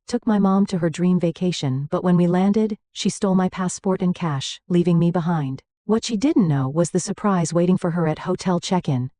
Took my mom to her dream vacation, but when we landed, she stole my passport and cash, leaving me behind. What she didn't know was the surprise waiting for her at hotel check-in.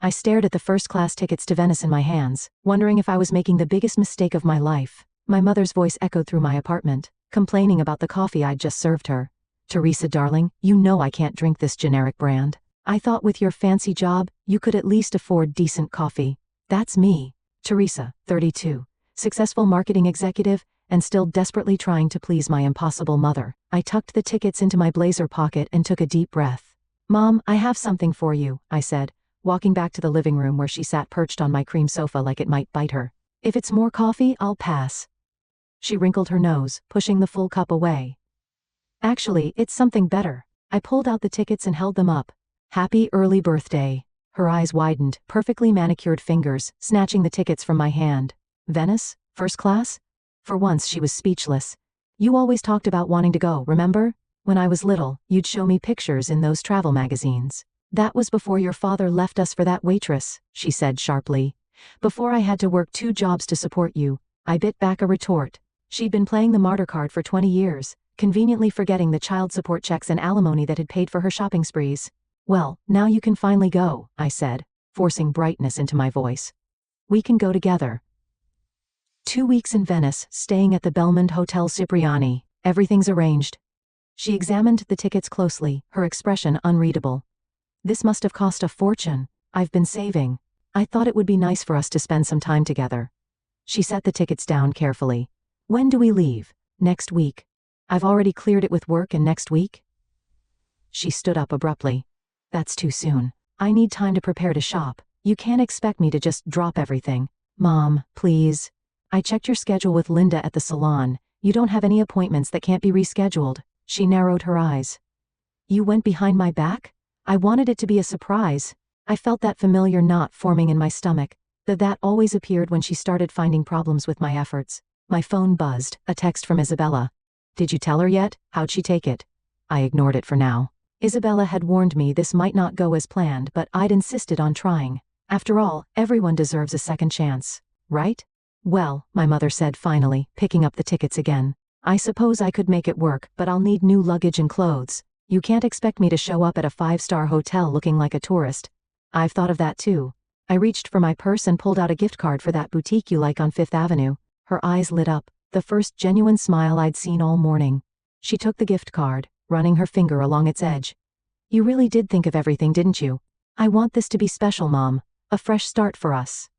I stared at the first-class tickets to Venice in my hands, wondering if I was making the biggest mistake of my life. My mother's voice echoed through my apartment, complaining about the coffee I'd just served her. "Teresa darling, you know I can't drink this generic brand. I thought with your fancy job, you could at least afford decent coffee." That's me. Teresa, 32. Successful marketing executive, and still desperately trying to please my impossible mother. I tucked the tickets into my blazer pocket and took a deep breath. "Mom, I have something for you," I said, walking back to the living room where she sat perched on my cream sofa like it might bite her. "If it's more coffee, I'll pass." She wrinkled her nose, pushing the full cup away. "Actually, it's something better." I pulled out the tickets and held them up. "Happy early birthday." Her eyes widened, perfectly manicured fingers, snatching the tickets from my hand. "Venice? First class?" For once she was speechless. "You always talked about wanting to go, remember? When I was little, you'd show me pictures in those travel magazines." "That was before your father left us for that waitress," she said sharply. "Before I had to work 2 jobs to support you." I bit back a retort. She'd been playing the martyr card for 20 years, conveniently forgetting the child support checks and alimony that had paid for her shopping sprees. "Well, now you can finally go," I said, forcing brightness into my voice. "We can go together." 2 weeks in Venice, staying at the Belmond Hotel Cipriani. Everything's arranged. She examined the tickets closely, her expression unreadable. "This must have cost a fortune. I've been saving. I thought it would be nice for us to spend some time together." She set the tickets down carefully. "When do we leave?" "Next week." "I've already cleared it with work and next week?" She stood up abruptly. "That's too soon. I need time to prepare to shop. You can't expect me to just drop everything." "Mom, please." "I checked your schedule with Linda at the salon. You don't have any appointments that can't be rescheduled." She narrowed her eyes. "You went behind my back?" I wanted it to be a surprise. I felt that familiar knot forming in my stomach. That always appeared when she started finding problems with my efforts. My phone buzzed, a text from Isabella. "Did you tell her yet? How'd she take it?" I ignored it for now. Isabella had warned me this might not go as planned, but I'd insisted on trying. After all, everyone deserves a second chance, right? "Well," my mother said finally, picking up the tickets again. "I suppose I could make it work, but I'll need new luggage and clothes. You can't expect me to show up at a 5-star hotel looking like a tourist." "I've thought of that too." I reached for my purse and pulled out a gift card for that boutique you like on 5th Avenue. Her eyes lit up, the first genuine smile I'd seen all morning. She took the gift card, running her finger along its edge. "You really did think of everything, didn't you? I want this to be special, Mom. A fresh start for us."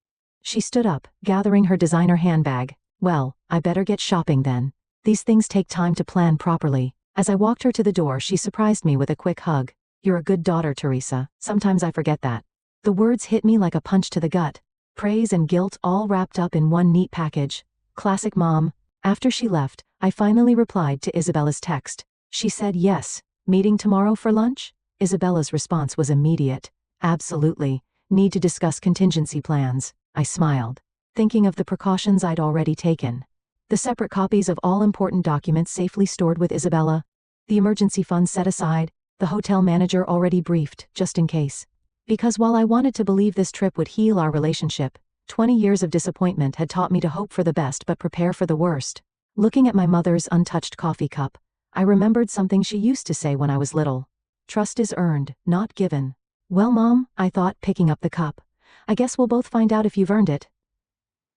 She stood up, gathering her designer handbag. "Well, I better get shopping then. These things take time to plan properly." As I walked her to the door, she surprised me with a quick hug. "You're a good daughter, Teresa. Sometimes I forget that." The words hit me like a punch to the gut. Praise and guilt all wrapped up in one neat package. Classic Mom. After she left, I finally replied to Isabella's text. She said yes. "Meeting tomorrow for lunch?" Isabella's response was immediate. "Absolutely. Need to discuss contingency plans." I smiled, thinking of the precautions I'd already taken. The separate copies of all important documents safely stored with Isabella. The emergency funds set aside. The hotel manager already briefed, just in case. Because while I wanted to believe this trip would heal our relationship, 20 years of disappointment had taught me to hope for the best but prepare for the worst. Looking at my mother's untouched coffee cup, I remembered something she used to say when I was little. "Trust is earned, not given." "Well, Mom," I thought, picking up the cup, "I guess we'll both find out if you've earned it."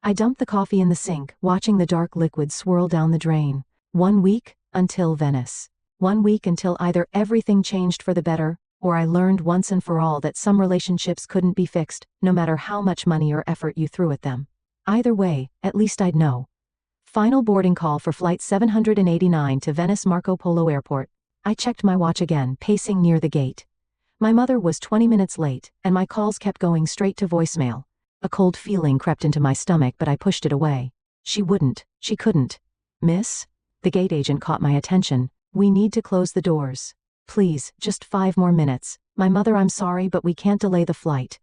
I dumped the coffee in the sink, watching the dark liquid swirl down the drain. 1 week, until Venice. 1 week until either everything changed for the better, or I learned once and for all that some relationships couldn't be fixed, no matter how much money or effort you threw at them. Either way, at least I'd know. Final boarding call for flight 789 to Venice Marco Polo Airport. I checked my watch again, pacing near the gate. My mother was 20 minutes late, and my calls kept going straight to voicemail. A cold feeling crept into my stomach, but I pushed it away. She couldn't. "Miss?" The gate agent caught my attention. "We need to close the doors. Please, just 5 more minutes. My mother, I'm sorry, but we can't delay the flight."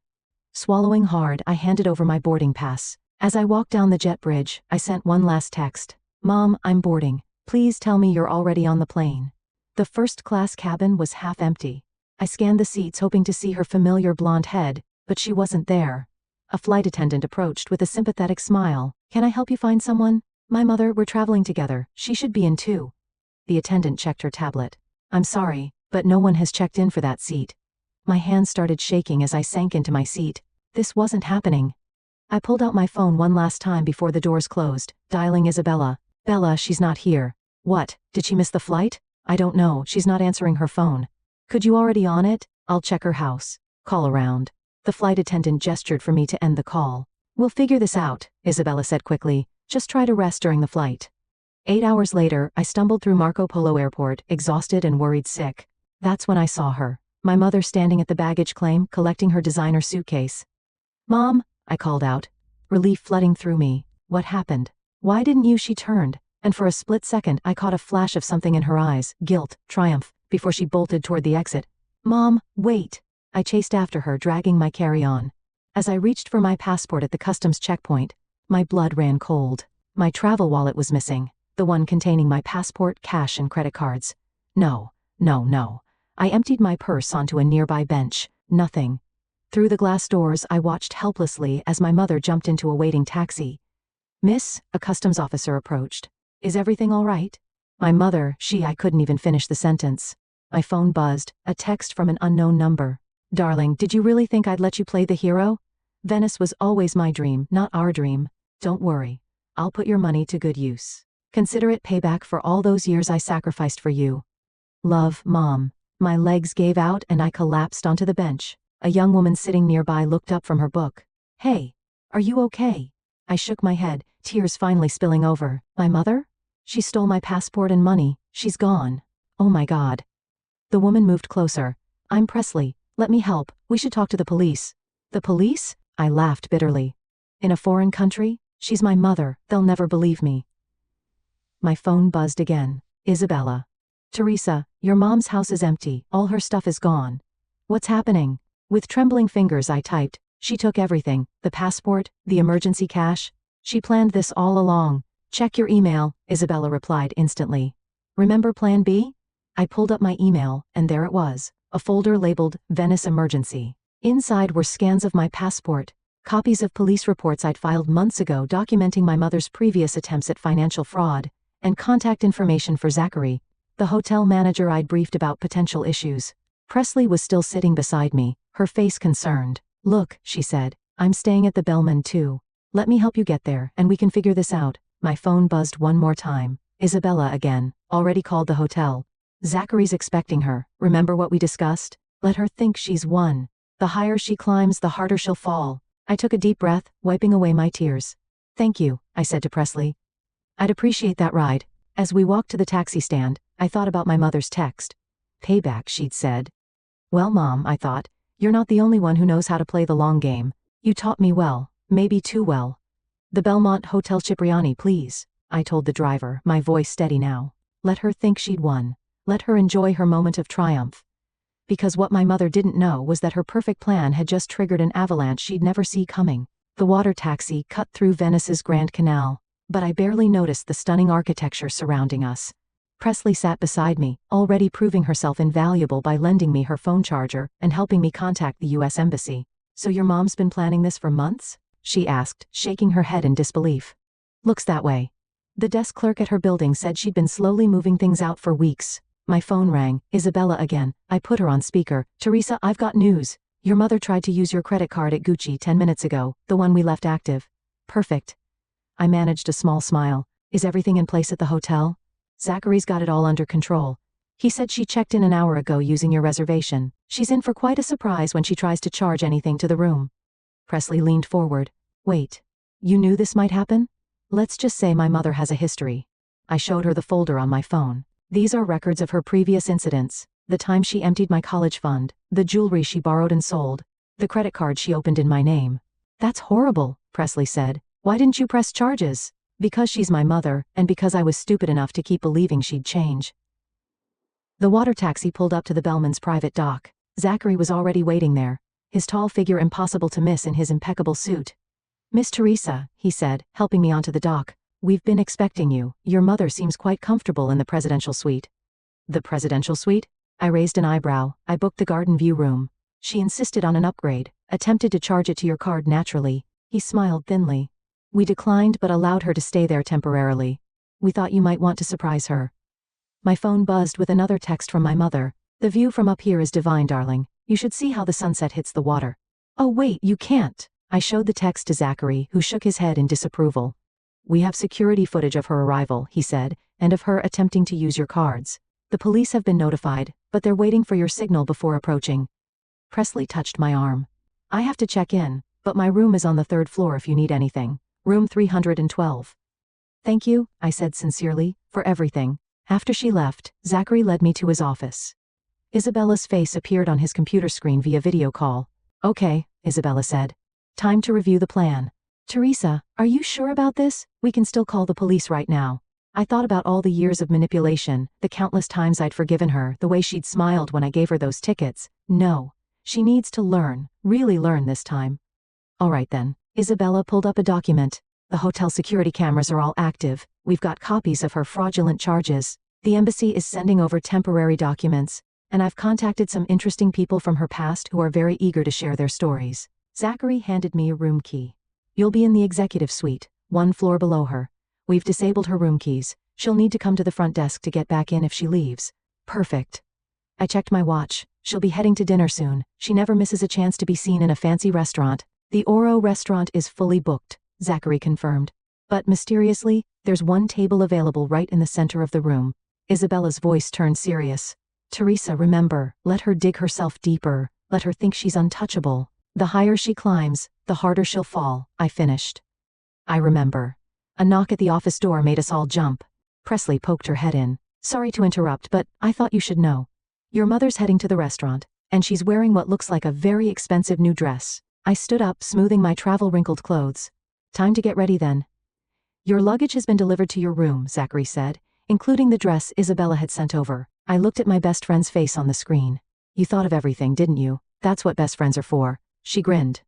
Swallowing hard, I handed over my boarding pass. As I walked down the jet bridge, I sent one last text. "Mom, I'm boarding. Please tell me you're already on the plane." The first-class cabin was half empty. I scanned the seats hoping to see her familiar blonde head, but she wasn't there. A flight attendant approached with a sympathetic smile. "Can I help you find someone?" My mother, we're traveling together. She should be in too. The attendant checked her tablet. I'm sorry, but no one has checked in for that seat. My hands started shaking as I sank into my seat. This wasn't happening. I pulled out my phone one last time before the doors closed, dialing Isabella. Bella, she's not here. What, did she miss the flight? I don't know, she's not answering her phone. Could you already on it? I'll check her house. Call around. The flight attendant gestured for me to end the call. We'll figure this out, Isabella said quickly. Just try to rest during the flight. 8 hours later, I stumbled through Marco Polo Airport, exhausted and worried sick. That's when I saw her. My mother standing at the baggage claim, collecting her designer suitcase. Mom, I called out. Relief flooding through me. What happened? Why didn't you? She turned, and for a split second I caught a flash of something in her eyes, guilt, triumph, before she bolted toward the exit. Mom, wait. I chased after her, dragging my carry-on. As I reached for my passport at the customs checkpoint, my blood ran cold. My travel wallet was missing, the one containing my passport, cash, and credit cards. No. I emptied my purse onto a nearby bench. Nothing. Through the glass doors, I watched helplessly as my mother jumped into a waiting taxi. Miss, a customs officer approached. Is everything all right? My mother, I couldn't even finish the sentence. My phone buzzed, a text from an unknown number. Darling, did you really think I'd let you play the hero? Venice was always my dream, not our dream. Don't worry. I'll put your money to good use. Consider it payback for all those years I sacrificed for you. Love, Mom. My legs gave out and I collapsed onto the bench. A young woman sitting nearby looked up from her book. Hey, are you okay? I shook my head, tears finally spilling over. My mother? She stole my passport and money. She's gone. Oh my God. The woman moved closer. I'm Presley. Let me help. We should talk to the police. The police? I laughed bitterly. In a foreign country? She's my mother. They'll never believe me. My phone buzzed again. Isabella. Teresa, your mom's house is empty. All her stuff is gone. What's happening? With trembling fingers I typed. She took everything. The passport, the emergency cash. She planned this all along. Check your email, Isabella replied instantly. Remember Plan B? I pulled up my email, and there it was. A folder labeled Venice Emergency. Inside were scans of my passport, copies of police reports I'd filed months ago documenting my mother's previous attempts at financial fraud, and contact information for Zachary, the hotel manager I'd briefed about potential issues. Presley was still sitting beside me, her face concerned. Look, she said, I'm staying at the Bellman too. Let me help you get there, and we can figure this out. My phone buzzed one more time. Isabella again, already called the hotel. Zachary's expecting her. Remember what we discussed? Let her think she's won. The higher she climbs, the harder she'll fall. I took a deep breath, wiping away my tears. Thank you, I said to Presley. I'd appreciate that ride. As we walked to the taxi stand, I thought about my mother's text. Payback, she'd said. Well, Mom, I thought, you're not the only one who knows how to play the long game. You taught me well, maybe too well. The Belmont Hotel Cipriani, please, I told the driver, my voice steady now. Let her think she'd won. Let her enjoy her moment of triumph. Because what my mother didn't know was that her perfect plan had just triggered an avalanche she'd never see coming. The water taxi cut through Venice's Grand Canal, but I barely noticed the stunning architecture surrounding us. Presley sat beside me, already proving herself invaluable by lending me her phone charger and helping me contact the U.S. Embassy. So your mom's been planning this for months? She asked, shaking her head in disbelief. Looks that way. The desk clerk at her building said she'd been slowly moving things out for weeks. My phone rang. Isabella again. I put her on speaker. Teresa, I've got news. Your mother tried to use your credit card at Gucci 10 minutes ago, the one we left active. Perfect. I managed a small smile. Is everything in place at the hotel? Zachary's got it all under control. He said she checked in an hour ago using your reservation. She's in for quite a surprise when she tries to charge anything to the room. Presley leaned forward. Wait. You knew this might happen? Let's just say my mother has a history. I showed her the folder on my phone. These are records of her previous incidents, the time she emptied my college fund, the jewelry she borrowed and sold, the credit card she opened in my name. That's horrible, Presley said. Why didn't you press charges? Because she's my mother, and because I was stupid enough to keep believing she'd change. The water taxi pulled up to the Bellman's private dock. Zachary was already waiting there, his tall figure impossible to miss in his impeccable suit. Miss Teresa, he said, helping me onto the dock. We've been expecting you. Your mother seems quite comfortable in the presidential suite. The presidential suite? I raised an eyebrow. I booked the garden view room. She insisted on an upgrade, attempted to charge it to your card naturally. He smiled thinly. We declined but allowed her to stay there temporarily. We thought you might want to surprise her. My phone buzzed with another text from my mother. The view from up here is divine, darling. You should see how the sunset hits the water. Oh wait, you can't. I showed the text to Zachary, who shook his head in disapproval. We have security footage of her arrival, he said, and of her attempting to use your cards. The police have been notified, but they're waiting for your signal before approaching. Presley touched my arm. I have to check in, but my room is on the 3rd floor if you need anything. Room 312. Thank you, I said sincerely, for everything. After she left, Zachary led me to his office. Isabella's face appeared on his computer screen via video call. Okay, Isabella said. Time to review the plan. Teresa, are you sure about this? We can still call the police right now. I thought about all the years of manipulation, the countless times I'd forgiven her, the way she'd smiled when I gave her those tickets. No. She needs to learn, really learn this time. All right then. Isabella pulled up a document. The hotel security cameras are all active. We've got copies of her fraudulent charges. The embassy is sending over temporary documents, and I've contacted some interesting people from her past who are very eager to share their stories. Zachary handed me a room key. You'll be in the executive suite, 1 floor below her. We've disabled her room keys. She'll need to come to the front desk to get back in if she leaves. Perfect. I checked my watch. She'll be heading to dinner soon. She never misses a chance to be seen in a fancy restaurant. The Oro restaurant is fully booked, Zachary confirmed. But mysteriously, there's one table available right in the center of the room. Isabella's voice turned serious. Teresa, remember, let her dig herself deeper. Let her think she's untouchable. The higher she climbs, the harder she'll fall, I finished. I remember. A knock at the office door made us all jump. Presley poked her head in. Sorry to interrupt, but I thought you should know. Your mother's heading to the restaurant, and she's wearing what looks like a very expensive new dress. I stood up, smoothing my travel-wrinkled clothes. Time to get ready then. Your luggage has been delivered to your room, Zachary said, including the dress Isabella had sent over. I looked at my best friend's face on the screen. You thought of everything, didn't you? That's what best friends are for. She grinned.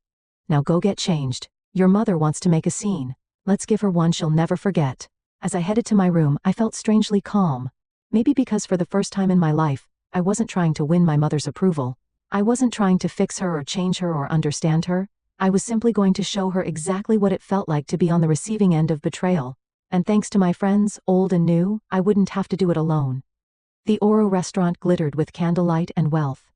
Now go get changed. Your mother wants to make a scene. Let's give her one she'll never forget. As I headed to my room, I felt strangely calm. Maybe because for the first time in my life, I wasn't trying to win my mother's approval. I wasn't trying to fix her or change her or understand her. I was simply going to show her exactly what it felt like to be on the receiving end of betrayal. And thanks to my friends, old and new, I wouldn't have to do it alone. The Oro restaurant glittered with candlelight and wealth.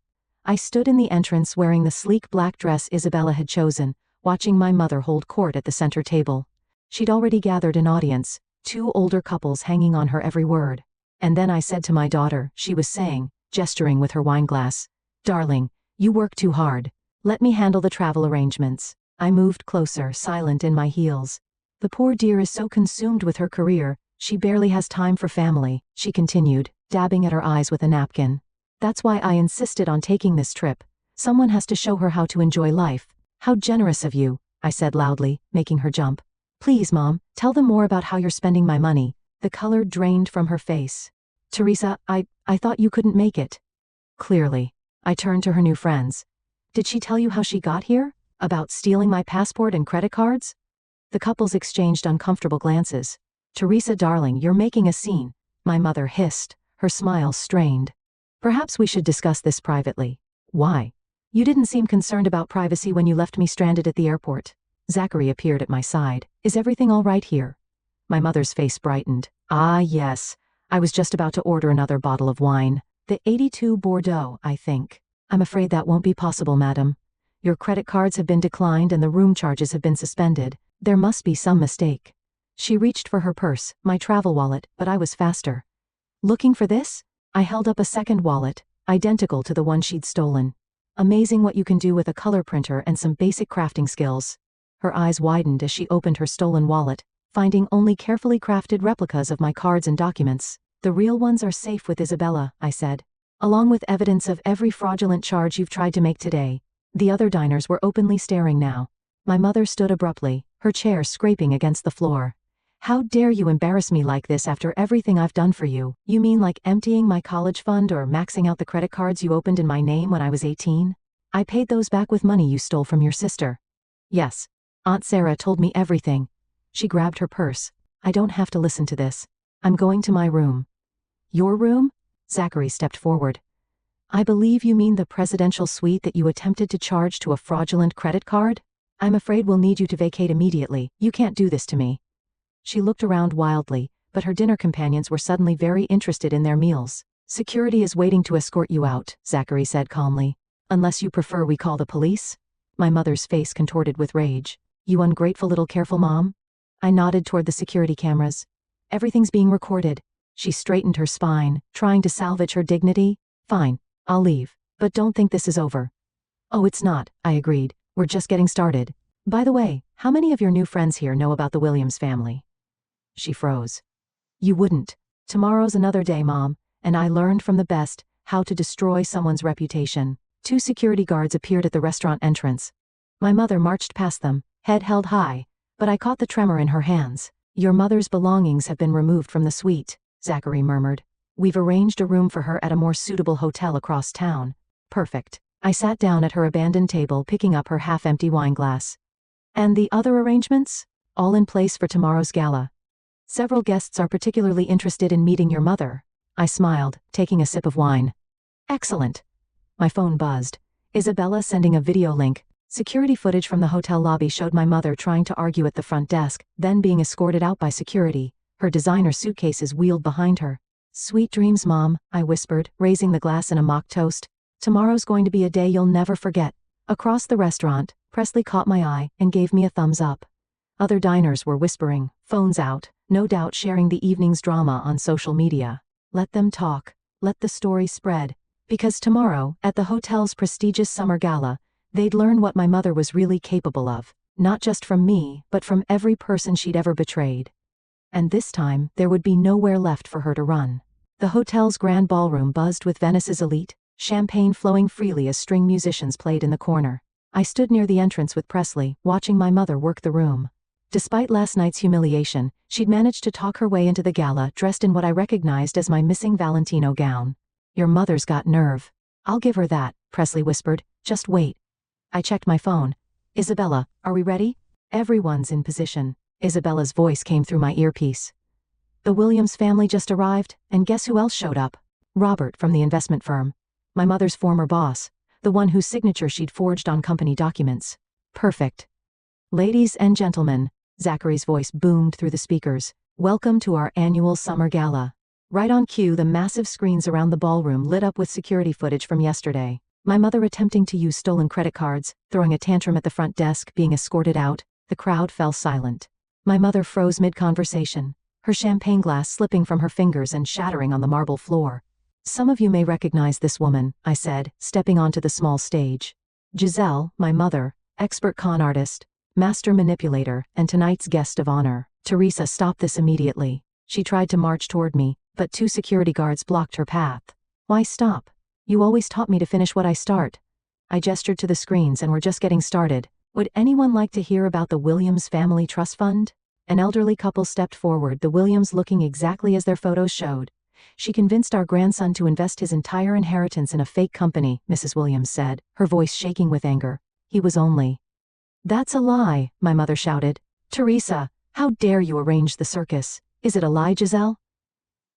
I stood in the entrance wearing the sleek black dress Isabella had chosen, watching my mother hold court at the center table. She'd already gathered an audience, 2 older couples hanging on her every word. And then I said to my daughter, she was saying, gesturing with her wine glass, "Darling, you work too hard. Let me handle the travel arrangements." I moved closer, silent in my heels. The poor dear is so consumed with her career, she barely has time for family, she continued, dabbing at her eyes with a napkin. That's why I insisted on taking this trip. Someone has to show her how to enjoy life. How generous of you, I said loudly, making her jump. Please, Mom, tell them more about how you're spending my money. The color drained from her face. Teresa, I thought you couldn't make it. Clearly. I turned to her new friends. Did she tell you how she got here? About stealing my passport and credit cards? The couples exchanged uncomfortable glances. Teresa, darling, you're making a scene. My mother hissed, her smile strained. Perhaps we should discuss this privately. Why? You didn't seem concerned about privacy when you left me stranded at the airport. Zachary appeared at my side. Is everything all right here? My mother's face brightened. Ah, yes. I was just about to order another bottle of wine. The 82 Bordeaux, I think. I'm afraid that won't be possible, madam. Your credit cards have been declined and the room charges have been suspended. There must be some mistake. She reached for her purse, my travel wallet, but I was faster. Looking for this? I held up a second wallet, identical to the one she'd stolen. Amazing what you can do with a color printer and some basic crafting skills. Her eyes widened as she opened her stolen wallet, finding only carefully crafted replicas of my cards and documents. The real ones are safe with Isabella, I said. Along with evidence of every fraudulent charge you've tried to make today. The other diners were openly staring now. My mother stood abruptly, her chair scraping against the floor. How dare you embarrass me like this after everything I've done for you? You mean like emptying my college fund or maxing out the credit cards you opened in my name when I was 18? I paid those back with money you stole from your sister. Yes. Aunt Sarah told me everything. She grabbed her purse. I don't have to listen to this. I'm going to my room. Your room? Zachary stepped forward. I believe you mean the presidential suite that you attempted to charge to a fraudulent credit card? I'm afraid we'll need you to vacate immediately. You can't do this to me. She looked around wildly, but her dinner companions were suddenly very interested in their meals. Security is waiting to escort you out, Zachary said calmly. Unless you prefer we call the police? My mother's face contorted with rage. You ungrateful little careful mom? I nodded toward the security cameras. Everything's being recorded. She straightened her spine, trying to salvage her dignity. Fine, I'll leave. But don't think this is over. Oh, it's not, I agreed. We're just getting started. By the way, how many of your new friends here know about the Williams family? She froze. You wouldn't. Tomorrow's another day, Mom, and I learned from the best how to destroy someone's reputation. 2 security guards appeared at the restaurant entrance. My mother marched past them, head held high, but I caught the tremor in her hands. Your mother's belongings have been removed from the suite, Zachary murmured. We've arranged a room for her at a more suitable hotel across town. Perfect. I sat down at her abandoned table, picking up her half-empty wine glass. And the other arrangements? All in place for tomorrow's gala. Several guests are particularly interested in meeting your mother. I smiled, taking a sip of wine. Excellent. My phone buzzed. Isabella sending a video link. Security footage from the hotel lobby showed my mother trying to argue at the front desk, then being escorted out by security, her designer suitcases wheeled behind her. Sweet dreams, Mom, I whispered, raising the glass in a mock toast. Tomorrow's going to be a day you'll never forget. Across the restaurant, Presley caught my eye and gave me a thumbs up. Other diners were whispering, phones out, no doubt sharing the evening's drama on social media. Let them talk. Let the story spread. Because tomorrow, at the hotel's prestigious summer gala, they'd learn what my mother was really capable of. Not just from me, but from every person she'd ever betrayed. And this time, there would be nowhere left for her to run. The hotel's grand ballroom buzzed with Venice's elite, champagne flowing freely as string musicians played in the corner. I stood near the entrance with Presley, watching my mother work the room. Despite last night's humiliation, she'd managed to talk her way into the gala dressed in what I recognized as my missing Valentino gown. Your mother's got nerve. I'll give her that, Presley whispered. Just wait. I checked my phone. Isabella, are we ready? Everyone's in position. Isabella's voice came through my earpiece. The Williams family just arrived, and guess who else showed up? Robert from the investment firm. My mother's former boss, the one whose signature she'd forged on company documents. Perfect. Ladies and gentlemen, Zachary's voice boomed through the speakers. Welcome to our annual summer gala. Right on cue, the massive screens around the ballroom lit up with security footage from yesterday. My mother attempting to use stolen credit cards, throwing a tantrum at the front desk, being escorted out. The crowd fell silent. My mother froze mid-conversation, her champagne glass slipping from her fingers and shattering on the marble floor. Some of you may recognize this woman, I said, stepping onto the small stage. Giselle, my mother, expert con artist, master manipulator, and tonight's guest of honor. Teresa, stop this immediately. She tried to march toward me, but 2 security guards blocked her path. Why stop? You always taught me to finish what I start. I gestured to the screens, and we're just getting started. Would anyone like to hear about the Williams Family Trust Fund? An elderly couple stepped forward, the Williams looking exactly as their photos showed. She convinced our grandson to invest his entire inheritance in a fake company, Mrs. Williams said, her voice shaking with anger. He was only. That's a lie, my mother shouted. Teresa, how dare you arrange the circus? Is it a lie, Giselle?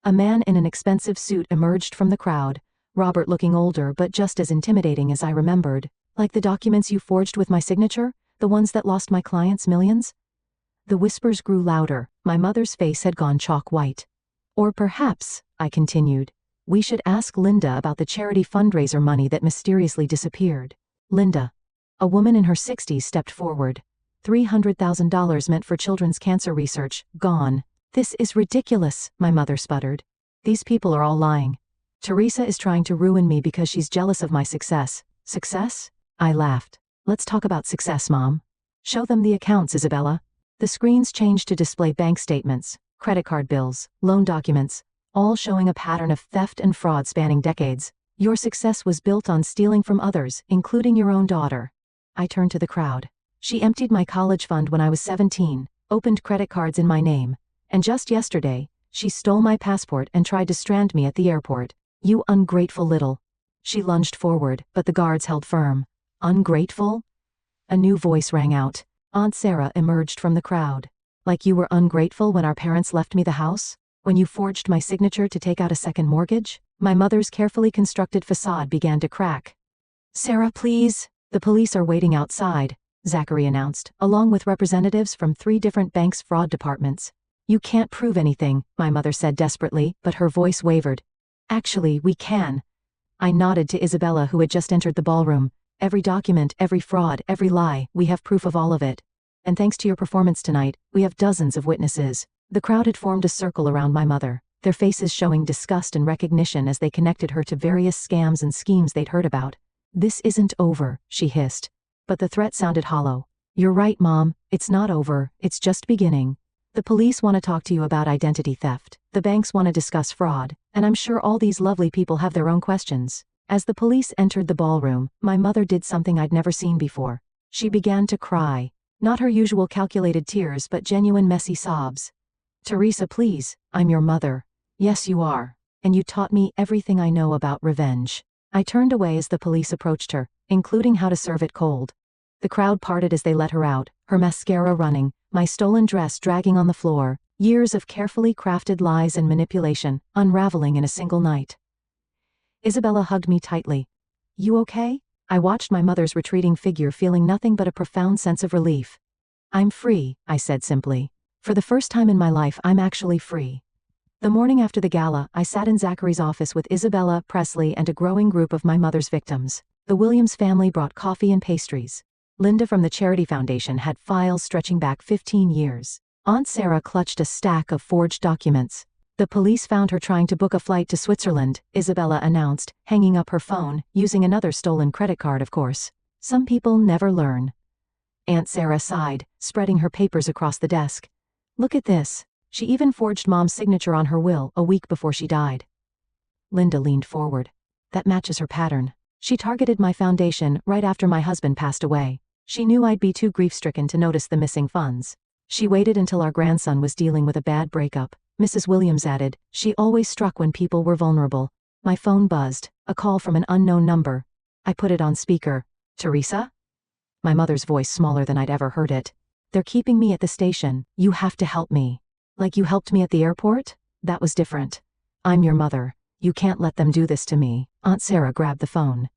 A man in an expensive suit emerged from the crowd, Robert looking older but just as intimidating as I remembered. Like the documents you forged with my signature? The ones that lost my clients millions? The whispers grew louder. My mother's face had gone chalk white. Or perhaps, I continued, we should ask Linda about the charity fundraiser money that mysteriously disappeared. Linda. A woman in her 60s stepped forward. $300,000 meant for children's cancer research, gone. This is ridiculous, my mother sputtered. These people are all lying. Teresa is trying to ruin me because she's jealous of my success. Success? I laughed. Let's talk about success, Mom. Show them the accounts, Isabella. The screens changed to display bank statements, credit card bills, loan documents, all showing a pattern of theft and fraud spanning decades. Your success was built on stealing from others, including your own daughter. I turned to the crowd. She emptied my college fund when I was 17, opened credit cards in my name, and just yesterday, she stole my passport and tried to strand me at the airport. You ungrateful little. She lunged forward, but the guards held firm. Ungrateful? A new voice rang out. Aunt Sarah emerged from the crowd. Like you were ungrateful when our parents left me the house? When you forged my signature to take out a second mortgage? My mother's carefully constructed facade began to crack. Sarah, please. The police are waiting outside. Zachary announced, along with representatives from 3 different banks' fraud departments. You can't prove anything, my mother said desperately, but her voice wavered. Actually, we can. I nodded to Isabella, who had just entered the ballroom. Every document, every fraud, every lie, we have proof of all of it. And thanks to your performance tonight, we have dozens of witnesses. The crowd had formed a circle around my mother, their faces showing disgust and recognition as they connected her to various scams and schemes they'd heard about. This isn't over, she hissed. But the threat sounded hollow. You're right, Mom, it's not over, it's just beginning. The police want to talk to you about identity theft, the banks want to discuss fraud, and I'm sure all these lovely people have their own questions. As the police entered the ballroom, my mother did something I'd never seen before. She began to cry. Not her usual calculated tears, but genuine messy sobs. Teresa, please, I'm your mother. Yes, you are. And you taught me everything I know about revenge. I turned away as the police approached her, including how to serve it cold. The crowd parted as they let her out, her mascara running, my stolen dress dragging on the floor, years of carefully crafted lies and manipulation, unraveling in a single night. Isabella hugged me tightly. You okay? I watched my mother's retreating figure, feeling nothing but a profound sense of relief. I'm free, I said simply. For the first time in my life, I'm actually free. The morning after the gala, I sat in Zachary's office with Isabella, Presley, and a growing group of my mother's victims. The Williams family brought coffee and pastries. Linda from the Charity Foundation had files stretching back 15 years. Aunt Sarah clutched a stack of forged documents. The police found her trying to book a flight to Switzerland, Isabella announced, hanging up her phone, using another stolen credit card, of course. Some people never learn. Aunt Sarah sighed, spreading her papers across the desk. Look at this. She even forged Mom's signature on her will a week before she died. Linda leaned forward. That matches her pattern. She targeted my foundation right after my husband passed away. She knew I'd be too grief-stricken to notice the missing funds. She waited until our grandson was dealing with a bad breakup. Mrs. Williams added, she always struck when people were vulnerable. My phone buzzed, a call from an unknown number. I put it on speaker. Teresa? My mother's voice smaller than I'd ever heard it. They're keeping me at the station. You have to help me. Like you helped me at the airport? That was different. I'm your mother. You can't let them do this to me. Aunt Sarah grabbed the phone.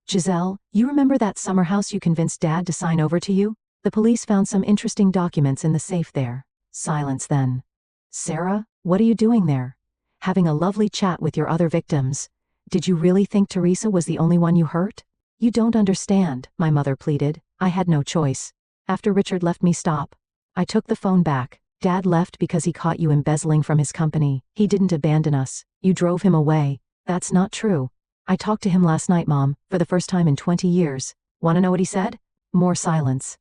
Giselle, you remember that summer house you convinced Dad to sign over to you? The police found some interesting documents in the safe there. Silence then. Sarah, what are you doing there? Having a lovely chat with your other victims. Did you really think Teresa was the only one you hurt? You don't understand, my mother pleaded. I had no choice. After Richard left me stop. I took the phone back. Dad left because he caught you embezzling from his company. He didn't abandon us. You drove him away. That's not true. I talked to him last night, Mom, for the first time in 20 years. Want to know what he said? More silence.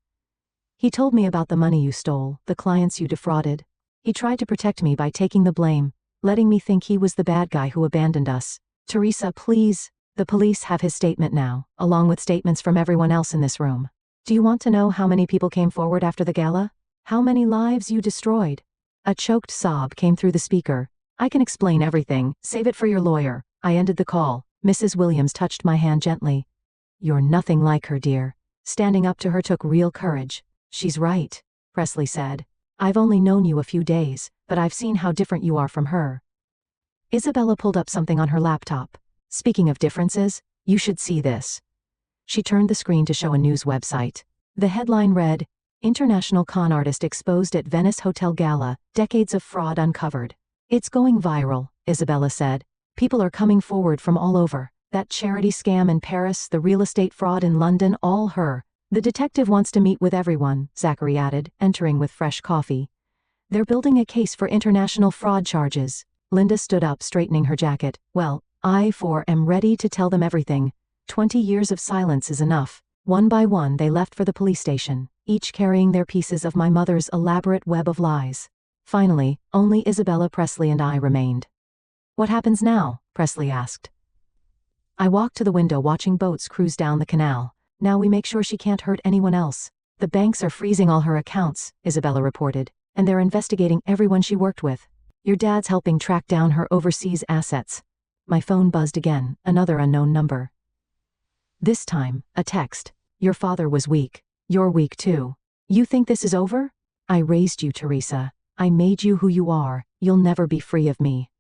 He told me about the money you stole, the clients you defrauded. He tried to protect me by taking the blame, letting me think he was the bad guy who abandoned us. Teresa, please. The police have his statement now, along with statements from everyone else in this room. Do you want to know how many people came forward after the gala? How many lives you destroyed? A choked sob came through the speaker. I can explain everything. Save it for your lawyer. I ended the call. Mrs. Williams touched my hand gently. You're nothing like her, dear. Standing up to her took real courage. She's right, Presley said. I've only known you a few days, but I've seen how different you are from her. Isabella pulled up something on her laptop. Speaking of differences, you should see this. She turned the screen to show a news website. The headline read, International Con Artist Exposed at Venice Hotel Gala, Decades of Fraud Uncovered. It's going viral, Isabella said. People are coming forward from all over. That charity scam in Paris, the real estate fraud in London, all her. The detective wants to meet with everyone, Zachary added, entering with fresh coffee. They're building a case for international fraud charges. Linda stood up, straightening her jacket. Well, I am ready to tell them everything. 20 years of silence is enough. One by one they left for the police station, each carrying their pieces of my mother's elaborate web of lies. Finally, only Isabella, Presley, and I remained. What happens now? Presley asked. I walked to the window watching boats cruise down the canal. Now we make sure she can't hurt anyone else. The banks are freezing all her accounts, Isabella reported, and they're investigating everyone she worked with. Your dad's helping track down her overseas assets. My phone buzzed again, another unknown number. This time, a text. Your father was weak. You're weak too. You think this is over? I raised you, Teresa. I made you who you are. You'll never be free of me.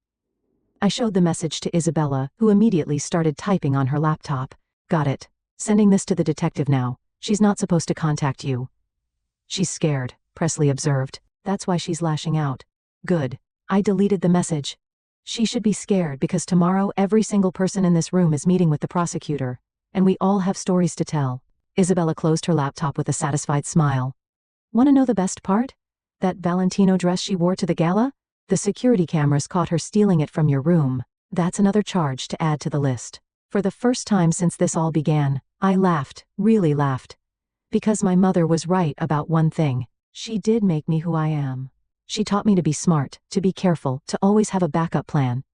I showed the message to Isabella, who immediately started typing on her laptop. Got it. Sending this to the detective now. She's not supposed to contact you. She's scared, Presley observed. That's why she's lashing out. Good. I deleted the message. She should be scared because tomorrow every single person in this room is meeting with the prosecutor. And we all have stories to tell. Isabella closed her laptop with a satisfied smile. Want to know the best part? That Valentino dress she wore to the gala? The security cameras caught her stealing it from your room. That's another charge to add to the list. For the first time since this all began, I laughed, really laughed. Because my mother was right about one thing. She did make me who I am. She taught me to be smart, to be careful, to always have a backup plan.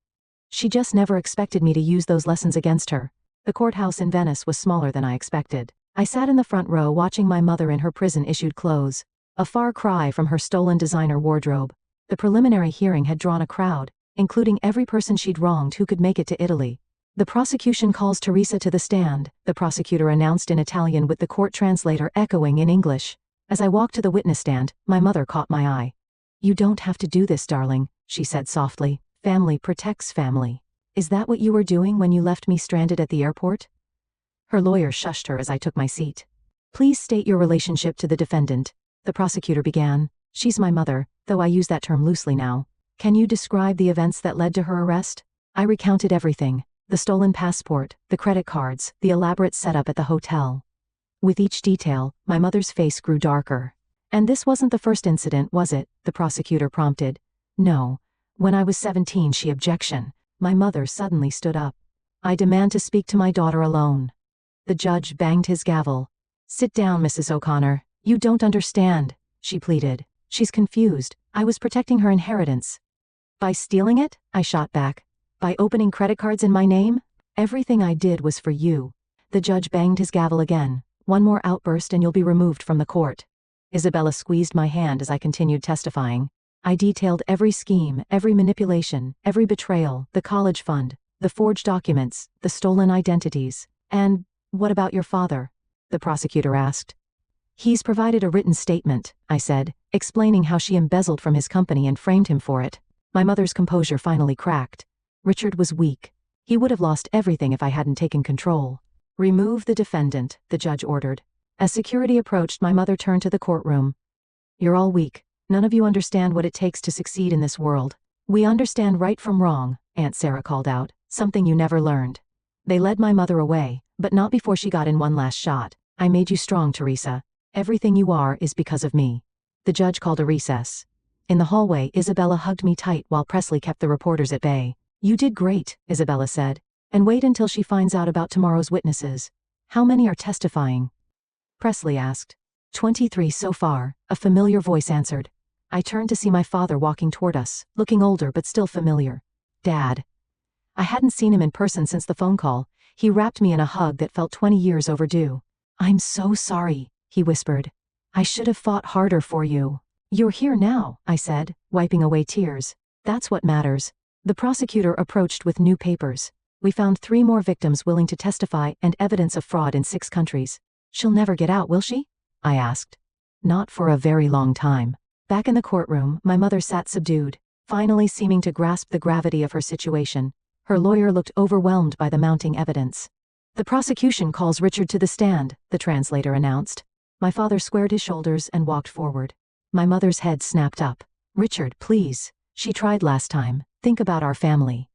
She just never expected me to use those lessons against her. The courthouse in Venice was smaller than I expected. I sat in the front row watching my mother in her prison-issued clothes. A far cry from her stolen designer wardrobe. The preliminary hearing had drawn a crowd, including every person she'd wronged who could make it to Italy. The prosecution calls Teresa to the stand, the prosecutor announced in Italian with the court translator echoing in English. As I walked to the witness stand, my mother caught my eye. You don't have to do this, darling, she said softly. Family protects family. Is that what you were doing when you left me stranded at the airport? Her lawyer shushed her as I took my seat. Please state your relationship to the defendant, the prosecutor began. She's my mother, though I use that term loosely now. Can you describe the events that led to her arrest? I recounted everything. The stolen passport, the credit cards, the elaborate setup at the hotel. With each detail, my mother's face grew darker. And this wasn't the first incident, was it? The prosecutor prompted. No. When I was 17, she objection. My mother suddenly stood up. I demand to speak to my daughter alone. The judge banged his gavel. Sit down, Mrs. O'Connor. You don't understand, she pleaded. She's confused. I was protecting her inheritance. By stealing it? I shot back. By opening credit cards in my name? Everything I did was for you. The judge banged his gavel again. One more outburst and you'll be removed from the court. Isabella squeezed my hand as I continued testifying. I detailed every scheme, every manipulation, every betrayal, the college fund, the forged documents, the stolen identities. And what about your father? The prosecutor asked. He's provided a written statement, I said, explaining how she embezzled from his company and framed him for it. My mother's composure finally cracked. Richard was weak. He would have lost everything if I hadn't taken control. Remove the defendant, the judge ordered. As security approached, my mother turned to the courtroom. You're all weak. None of you understand what it takes to succeed in this world. We understand right from wrong, Aunt Sarah called out, something you never learned. They led my mother away, but not before she got in one last shot. I made you strong, Teresa. Everything you are is because of me. The judge called a recess. In the hallway, Isabella hugged me tight while Presley kept the reporters at bay. You did great, Isabella said. And wait until she finds out about tomorrow's witnesses. How many are testifying? Presley asked. 23 so far, a familiar voice answered. I turned to see my father walking toward us, looking older but still familiar. Dad. I hadn't seen him in person since the phone call. He wrapped me in a hug that felt 20 years overdue. I'm so sorry, he whispered. I should have fought harder for you. You're here now, I said, wiping away tears. That's what matters. The prosecutor approached with new papers. We found 3 more victims willing to testify and evidence of fraud in 6 countries. She'll never get out, will she? I asked. Not for a very long time. Back in the courtroom, my mother sat subdued, finally seeming to grasp the gravity of her situation. Her lawyer looked overwhelmed by the mounting evidence. The prosecution calls Richard to the stand, the translator announced. My father squared his shoulders and walked forward. My mother's head snapped up. Richard, please. She tried last time. Think about our family.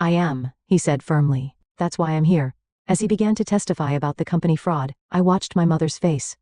I am, he said firmly. That's why I'm here. As he began to testify about the company fraud, I watched my mother's face.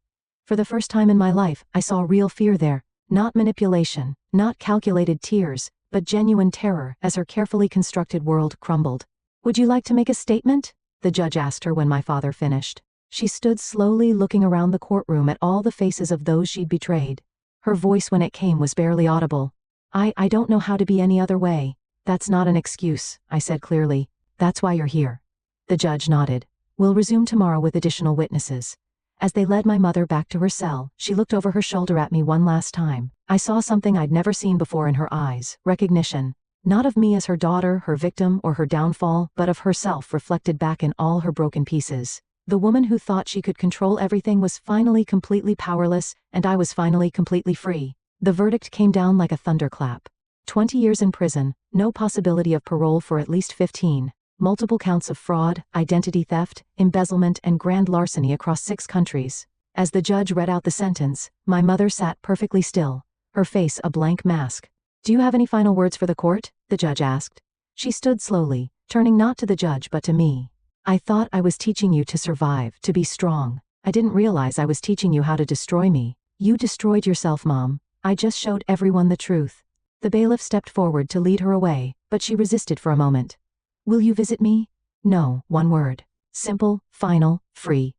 For the first time in my life, I saw real fear there. Not manipulation, not calculated tears, but genuine terror as her carefully constructed world crumbled. Would you like to make a statement? The judge asked her when my father finished. She stood slowly looking around the courtroom at all the faces of those she'd betrayed. Her voice when it came was barely audible. I don't know how to be any other way. That's not an excuse, I said clearly. That's why you're here. The judge nodded. We'll resume tomorrow with additional witnesses. As they led my mother back to her cell, she looked over her shoulder at me one last time. I saw something I'd never seen before in her eyes, recognition. Not of me as her daughter, her victim, or her downfall, but of herself reflected back in all her broken pieces. The woman who thought she could control everything was finally completely powerless, and I was finally completely free. The verdict came down like a thunderclap. 20 years in prison, no possibility of parole for at least 15, multiple counts of fraud, identity theft, embezzlement and grand larceny across 6 countries. As the judge read out the sentence, my mother sat perfectly still, her face a blank mask. "Do you have any final words for the court?" the judge asked. She stood slowly, turning not to the judge but to me. "I thought I was teaching you to survive, to be strong. I didn't realize I was teaching you how to destroy me. You destroyed yourself, Mom. I just showed everyone the truth." The bailiff stepped forward to lead her away, but she resisted for a moment. "Will you visit me?" "No, one word. Simple, final, free."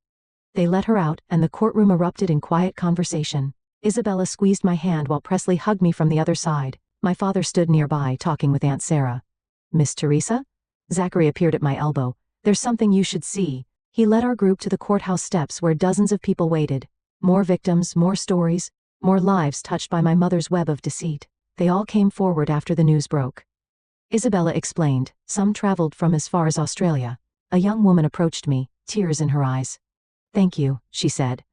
They let her out, and the courtroom erupted in quiet conversation. Isabella squeezed my hand while Presley hugged me from the other side. My father stood nearby, talking with Aunt Sarah. "Miss Teresa?" Zachary appeared at my elbow. "There's something you should see." He led our group to the courthouse steps where dozens of people waited. More victims, more stories, more lives touched by my mother's web of deceit. They all came forward after the news broke. Isabella explained, "Some traveled from as far as Australia." A young woman approached me, tears in her eyes. "Thank you," she said.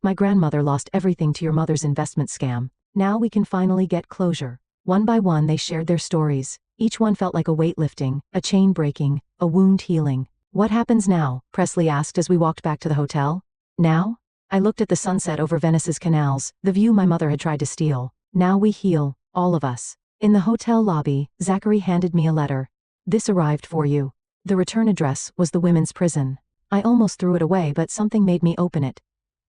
"My grandmother lost everything to your mother's investment scam. Now we can finally get closure." One by one they shared their stories. Each one felt like a weight lifting, a chain breaking, a wound healing. "What happens now?" Presley asked as we walked back to the hotel. "Now?" I looked at the sunset over Venice's canals, the view my mother had tried to steal. "Now we heal, all of us." In the hotel lobby, Zachary handed me a letter. "This arrived for you." The return address was the women's prison. I almost threw it away, but something made me open it.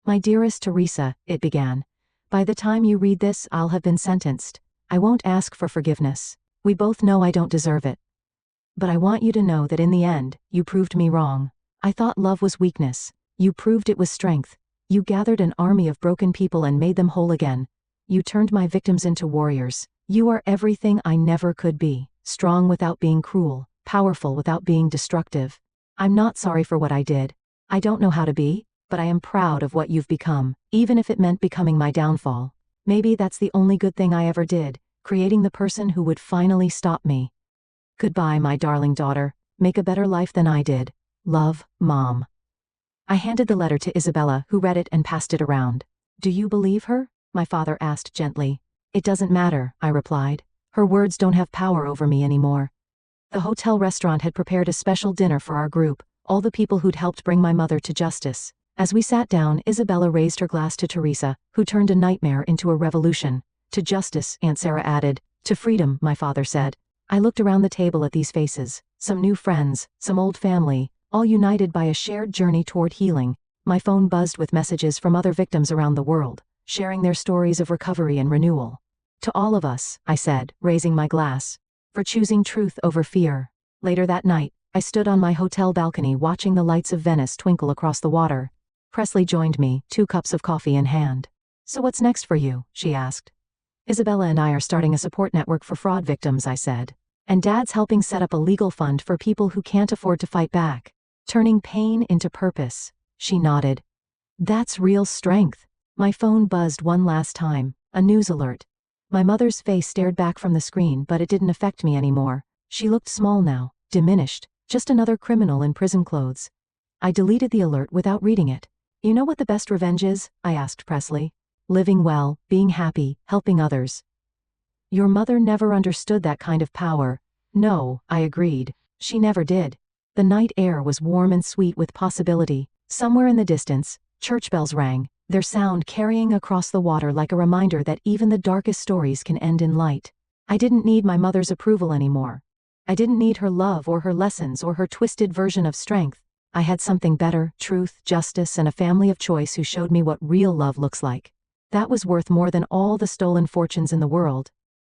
"My dearest Teresa," it began. "By the time you read this, I'll have been sentenced. I won't ask for forgiveness. We both know I don't deserve it. But I want you to know that in the end, you proved me wrong. I thought love was weakness. You proved it was strength. You gathered an army of broken people and made them whole again. You turned my victims into warriors. You are everything I never could be. Strong without being cruel, powerful without being destructive. I'm not sorry for what I did. I don't know how to be, but I am proud of what you've become, even if it meant becoming my downfall. Maybe that's the only good thing I ever did, creating the person who would finally stop me. Goodbye, my darling daughter. Make a better life than I did. Love, Mom." I handed the letter to Isabella, who read it and passed it around. "Do you believe her?" my father asked gently. "It doesn't matter," I replied. "Her words don't have power over me anymore." The hotel restaurant had prepared a special dinner for our group, all the people who'd helped bring my mother to justice. As we sat down, Isabella raised her glass to Teresa, who turned a nightmare into a revolution. "To justice," Aunt Sarah added. "To freedom," my father said. I looked around the table at these faces, some new friends, some old family, all united by a shared journey toward healing. My phone buzzed with messages from other victims around the world, sharing their stories of recovery and renewal. "To all of us," I said, raising my glass, "for choosing truth over fear." Later that night, I stood on my hotel balcony watching the lights of Venice twinkle across the water. Presley joined me, 2 cups of coffee in hand. "So what's next for you?" she asked. "Isabella and I are starting a support network for fraud victims," I said. "And Dad's helping set up a legal fund for people who can't afford to fight back. Turning pain into purpose." She nodded. "That's real strength." My phone buzzed one last time, a news alert. My mother's face stared back from the screen, but it didn't affect me anymore. She looked small now, diminished, just another criminal in prison clothes. I deleted the alert without reading it. "You know what the best revenge is?" I asked Presley. "Living well, being happy, helping others." "Your mother never understood that kind of power." "No," I agreed. "She never did." The night air was warm and sweet with possibility. Somewhere in the distance, church bells rang, their sound carrying across the water like a reminder that even the darkest stories can end in light. I didn't need my mother's approval anymore. I didn't need her love or her lessons or her twisted version of strength. I had something better: truth, justice, and a family of choice who showed me what real love looks like. That was worth more than all the stolen fortunes in the world.